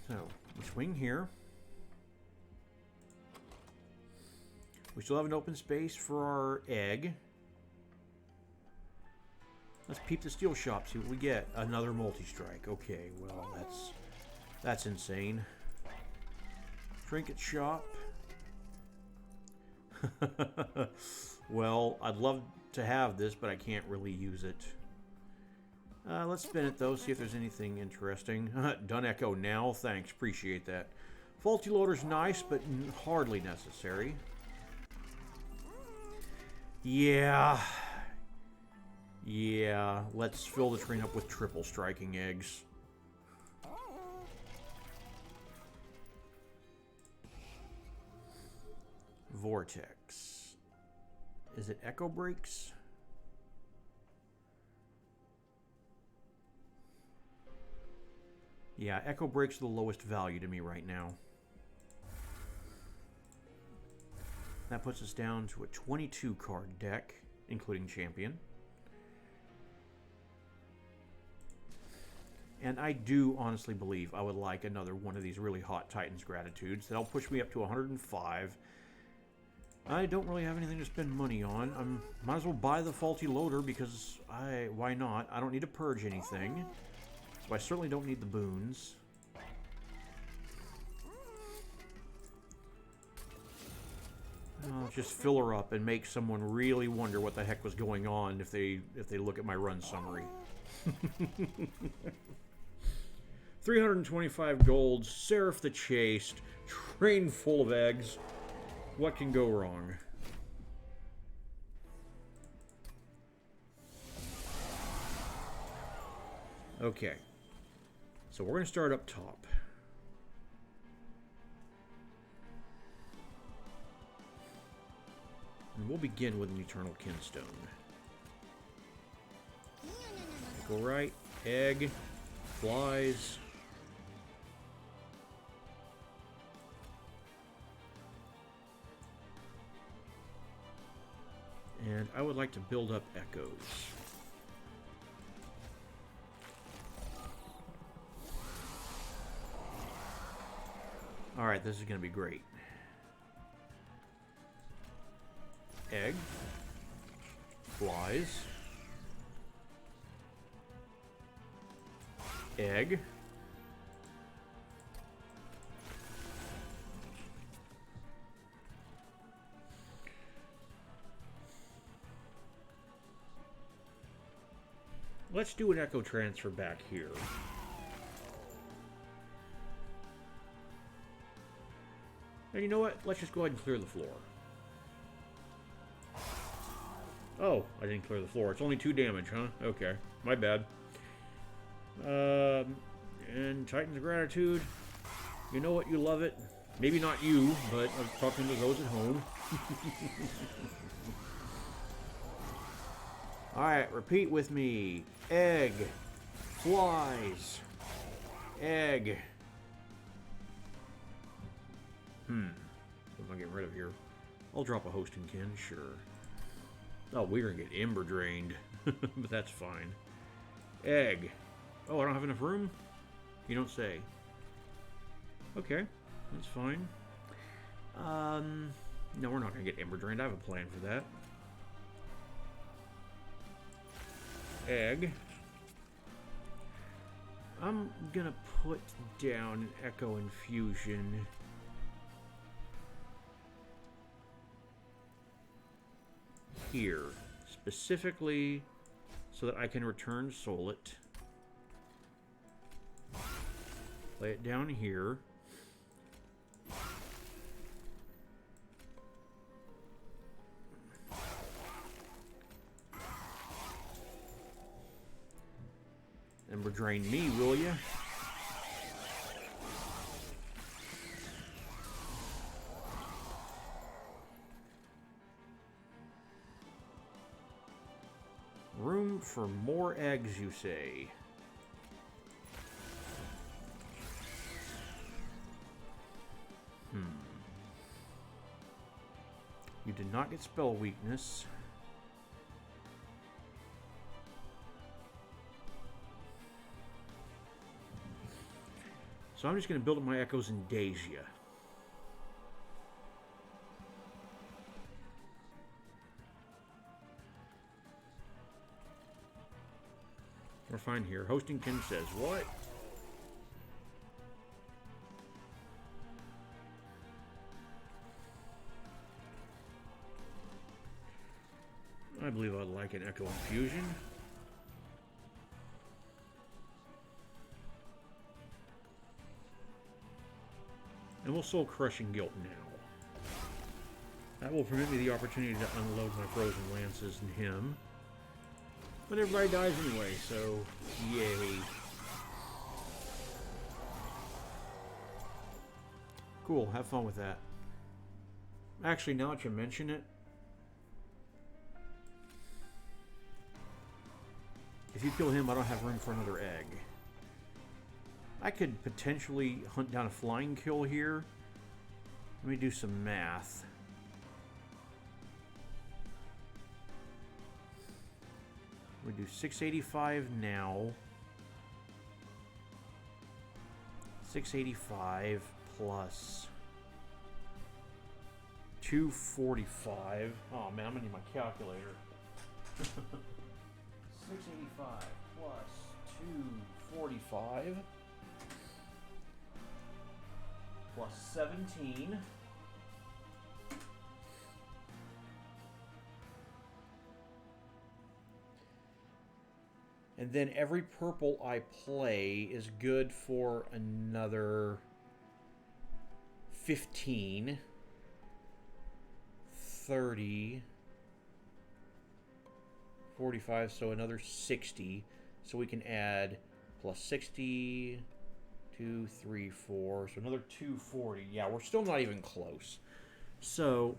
So, we swing here. We still have an open space for our egg. Let's peep the steel shop, see what we get. Another multi-strike. Okay, well, that's insane. Trinket shop. Well, I'd love to have this, but I can't really use it. Let's spin it, though, see if there's anything interesting. Done Echo now. Thanks. Appreciate that. Faulty Loader's nice, but hardly necessary. Yeah. Let's fill the train up with triple striking eggs. Vortex. Is it Echo Breaks? Yeah, Echo Breaks are the lowest value to me right now. That puts us down to a 22 card deck, including Champion. And I do honestly believe I would like another one of these really hot Titan's Gratitudes. That'll push me up to 105. I don't really have anything to spend money on. Might as well buy the Faulty Loader because why not? I don't need to purge anything. So I certainly don't need the boons. I'll just fill her up and make someone really wonder what the heck was going on if they look at my run summary. 325 golds, Seraph the Chaste, train full of eggs. What can go wrong? Okay. So we're going to start up top. And we'll begin with an Eternal Kinstone. Go right, egg, flies. And I would like to build up echoes. Alright, this is going to be great. Egg. Flies. Egg. Let's do an echo transfer back here. And you know what? Let's just go ahead and clear the floor. Oh, I didn't clear the floor. It's only 2 damage, huh? Okay, my bad. And Titan's Gratitude. You know what? You love it. Maybe not you, but I'm talking to those at home. Alright, repeat with me. Egg. Flies. Egg. What am I getting rid of here? I'll drop a hosting kin, sure. Oh, we're gonna get ember drained. but that's fine. Egg. Oh, I don't have enough room? You don't say. Okay, that's fine. No, we're not going to get Ember Drained. I have a plan for that. Egg. I'm going to put down an Echo Infusion. Here. Specifically so that I can return Soul It. Lay it down here. Ember Drain me, will ya? Room for more eggs, you say? You did not get spell weakness. So I'm just going to build up my echoes in Deja. We're fine here. Hostingkin says what? I believe I'd like an Echo Infusion. And we'll Soul Crushing Guilt now. That will permit me the opportunity to unload my Frozen Lances and him. But everybody dies anyway, so yay. Cool, have fun with that. Actually, now that you mention it, if you kill him, I don't have room for another egg. I could potentially hunt down a flying kill here. Let me do some math. We do 685 now. 685 plus 245. Oh man, I'm gonna need my calculator. 685 plus 245 plus 17. And then every purple I play is good for another 15, 30, 45, so another 60. So we can add plus 60, 2, 3, 4, so another 240. Yeah, we're still not even close. So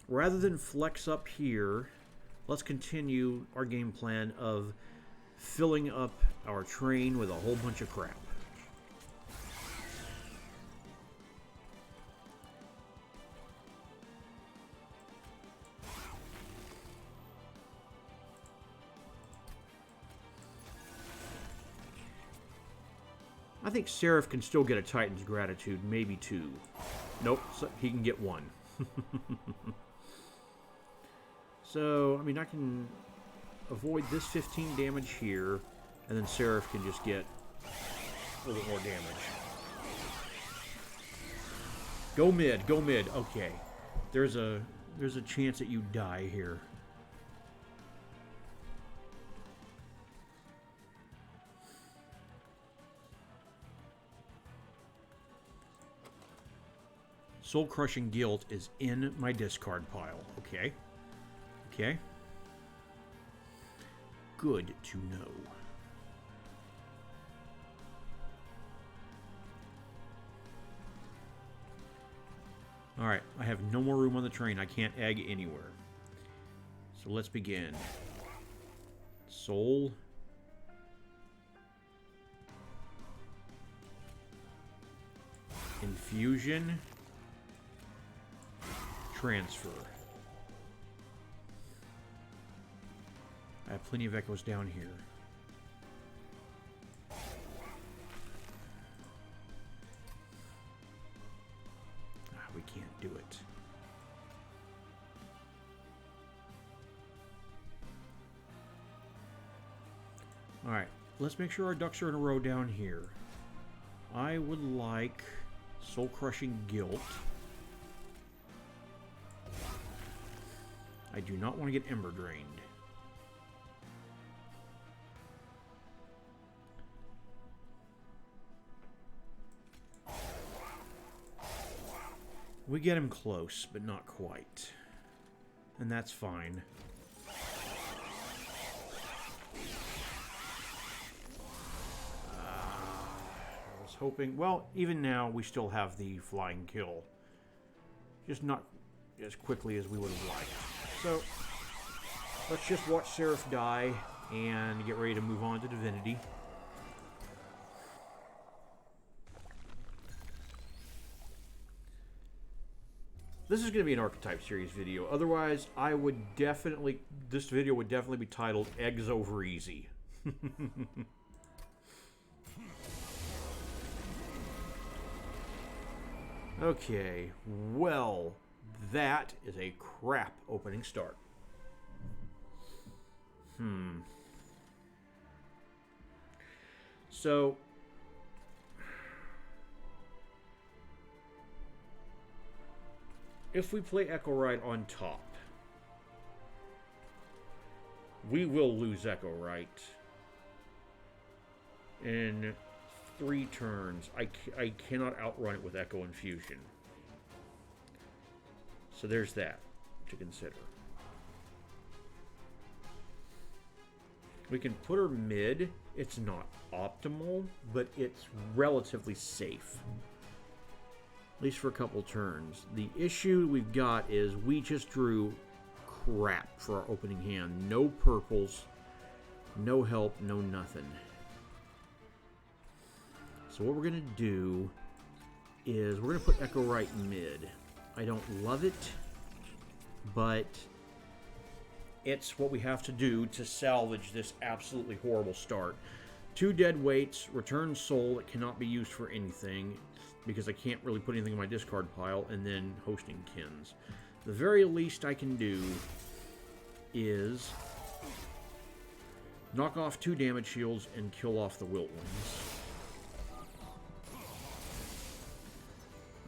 rather than flex up here, let's continue our game plan of filling up our train with a whole bunch of crap. I think Seraph can still get a Titan's Gratitude, maybe 2. Nope, so he can get 1. So, I mean, I can avoid this 15 damage here, and then Seraph can just get a little bit more damage. Go mid, go mid. Okay. There's a chance that you die here. Soul Crushing Guilt is in my discard pile. Okay. Okay. Good to know. Alright, I have no more room on the train. I can't egg anywhere. So let's begin. Soul. Infusion. Transfer. I have plenty of echoes down here. We can't do it. Alright, let's make sure our ducks are in a row down here. I would like soul-crushing guilt. I do not want to get ember drained. We get him close, but not quite. And that's fine. I was hoping... Well, even now, we still have the flying kill. Just not as quickly as we would have liked. So, let's just watch Seraph die and get ready to move on to Divinity. This is going to be an Archetype series video. Otherwise, I would definitely... This video would definitely be titled Eggs Over Easy. Okay, well, that is a crap opening start. So... if we play Echo Right on top, we will lose Echo Right in 3 turns. I cannot outrun it with Echo Infusion. So there's that to consider. We can put her mid. It's not optimal, but it's relatively safe. At least for a couple turns. The issue we've got is we just drew crap for our opening hand. No purples, no help, no nothing. So what we're going to do is we're going to put Echo Right mid. I don't love it, but it's what we have to do to salvage this absolutely horrible start. 2 dead weights, return soul that cannot be used for anything, because I can't really put anything in my discard pile, and then hosting kins. The very least I can do is knock off 2 damage shields and kill off the wilt ones.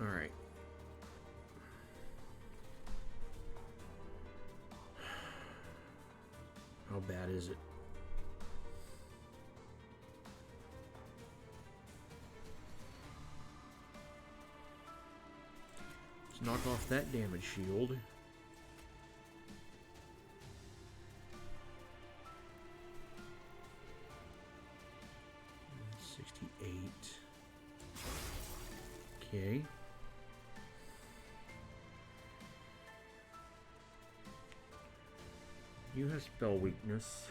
Alright. How bad is it? Knock off that damage shield. Okay. You have spell weakness.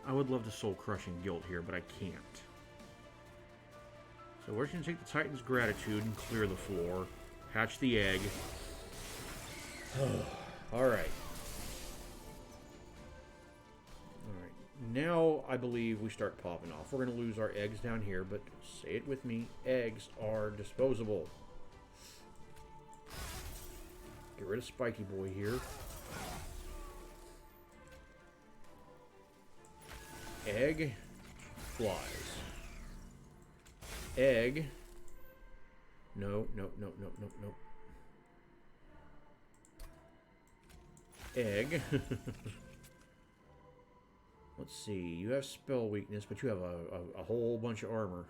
I would love to soul crushing guilt here, but I can't. So we're just going to take the Titan's Gratitude and clear the floor. Hatch the egg. Alright. Alright. Now I believe we start popping off. We're going to lose our eggs down here, but say it with me. Eggs are disposable. Get rid of Spiky Boy here. Egg flies. Egg. No. Egg. Let's see. You have spell weakness, but you have a whole bunch of armor.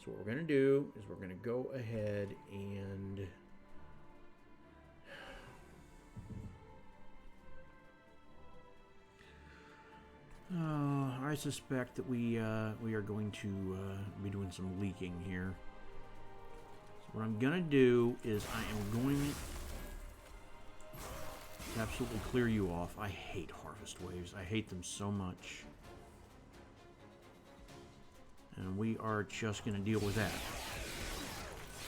So what we're going to do is we're going to go ahead and... I suspect that we are going to be doing some leaking here. So what I'm gonna do is I am going to absolutely clear you off. I hate harvest waves. I hate them so much. And we are just gonna deal with that.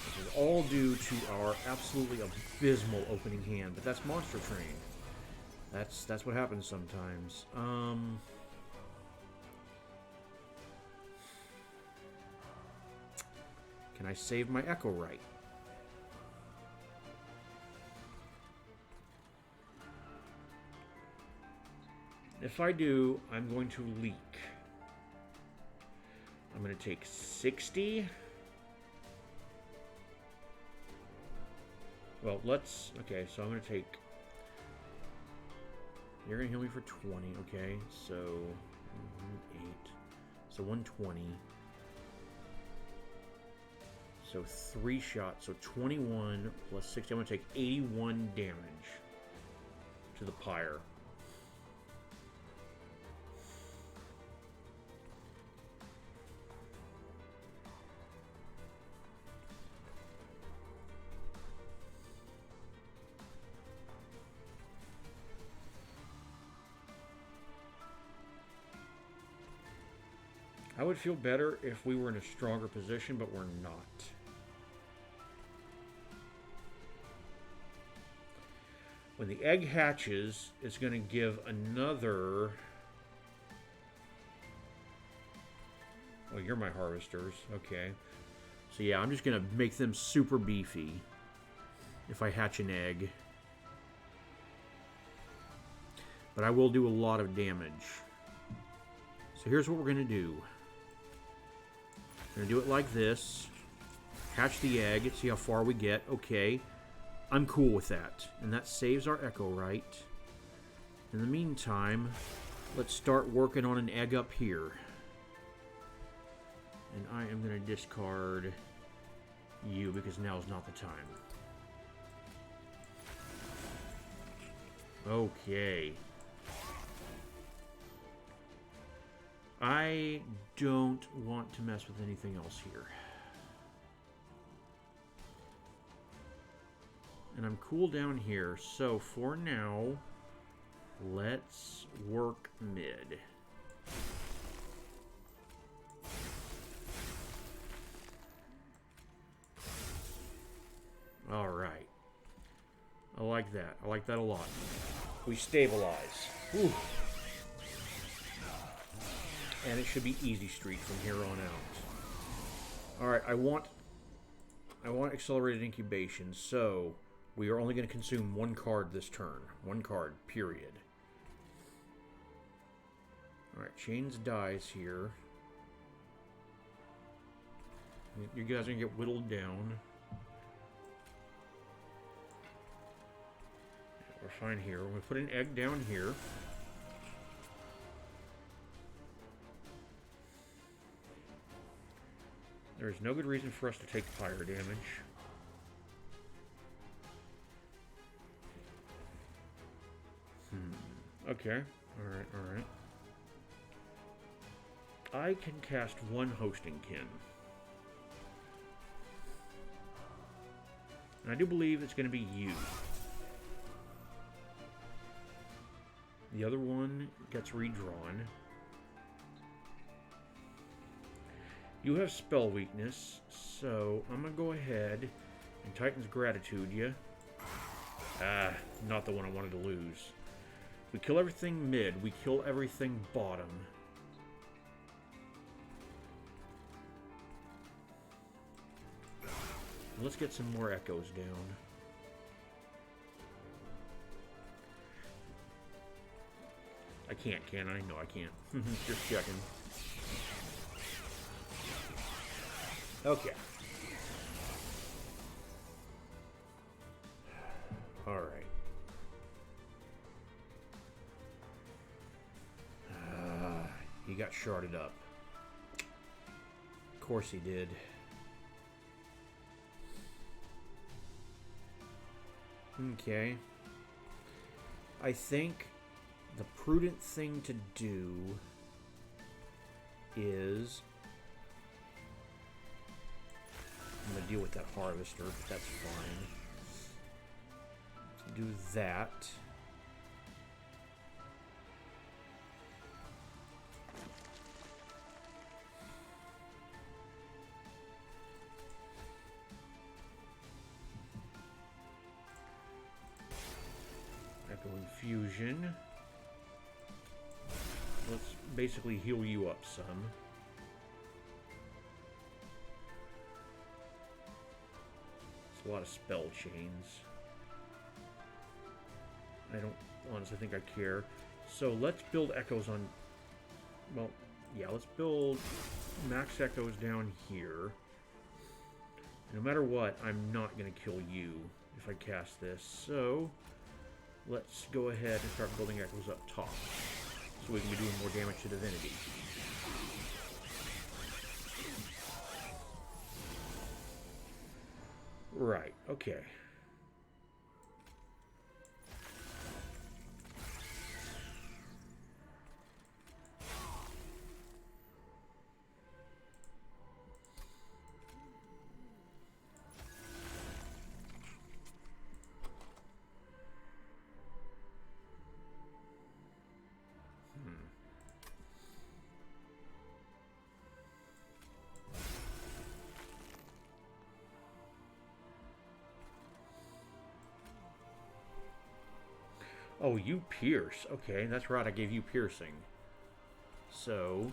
This is all due to our absolutely abysmal opening hand, but that's Monster Train. That's what happens sometimes. Can I save my Echo right? If I do, I'm going to leak. I'm going to take 60. Well, let's... Okay, so I'm going to take... You're going to heal me for 20, okay? So, 8. So, 120. So, 3 shots. So, 21 plus 60. I'm going to take 81 damage to the pyre. I would feel better if we were in a stronger position, but we're not. When the egg hatches, it's going to give another... Oh, you're my harvesters. Okay. So yeah, I'm just going to make them super beefy if I hatch an egg. But I will do a lot of damage. So here's what we're going to do. We're going to do it like this. Hatch the egg. See how far we get. Okay. I'm cool with that. And that saves our Echo right. In the meantime, let's start working on an egg up here. And I am going to discard you because now is not the time. Okay. I don't want to mess with anything else here. And I'm cool down here, so for now, let's work mid. Alright. I like that. I like that a lot. We stabilize. Whew. And it should be easy street from here on out. Alright, I want accelerated incubation, so we are only going to consume 1 card this turn. 1 card, period. Alright, Chains dies here. You guys are going to get whittled down. We're fine here. We're going to put an egg down here. There is no good reason for us to take fire damage. Okay. Alright, alright. I can cast 1 hosting kin. And I do believe it's going to be you. The other one gets redrawn. You have spell weakness, so I'm going to go ahead and Titan's Gratitude you. Ah, not the one I wanted to lose. We kill everything mid, we kill everything bottom. Let's get some more echoes down. I can't, can I? No, I can't. Just checking. Okay. Alright. He got sharded up. Of course he did. Okay. I think the prudent thing to do is... I'm going to deal with that harvester, but that's fine. Let's do that. Echo Infusion. Let's basically heal you up some. It's a lot of spell chains. I don't honestly think I care. So let's build echoes on... Well, yeah, let's build max echoes down here. No matter what, I'm not going to kill you if I cast this. So let's go ahead and start building echoes up top, so we can be doing more damage to Divinity. Right, okay. Oh, you pierce. Okay, that's right, I gave you piercing. So,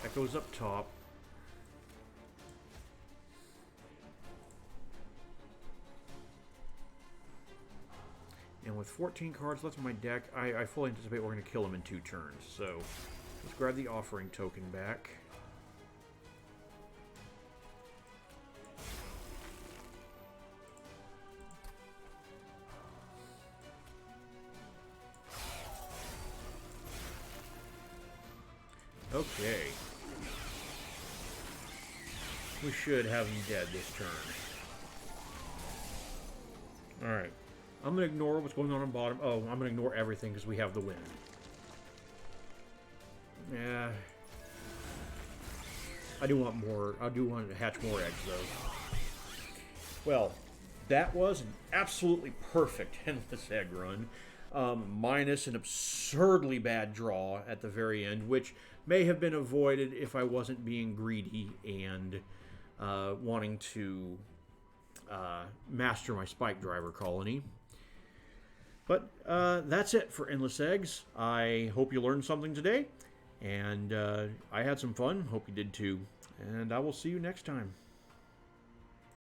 that goes up top. And with 14 cards left in my deck, I fully anticipate we're going to kill him in 2 turns. So, let's grab the offering token back. Okay. We should have him dead this turn. Alright. I'm going to ignore what's going on bottom. Oh, I'm going to ignore everything because we have the win. Yeah. I do want more. I do want to hatch more eggs, though. Well, that was an absolutely perfect endless egg run. Minus an absurdly bad draw at the very end, which may have been avoided if I wasn't being greedy and wanting to master my spike driver colony. But that's it for Endless Eggs. I hope you learned something today, and I had some fun. Hope you did too. And I will see you next time.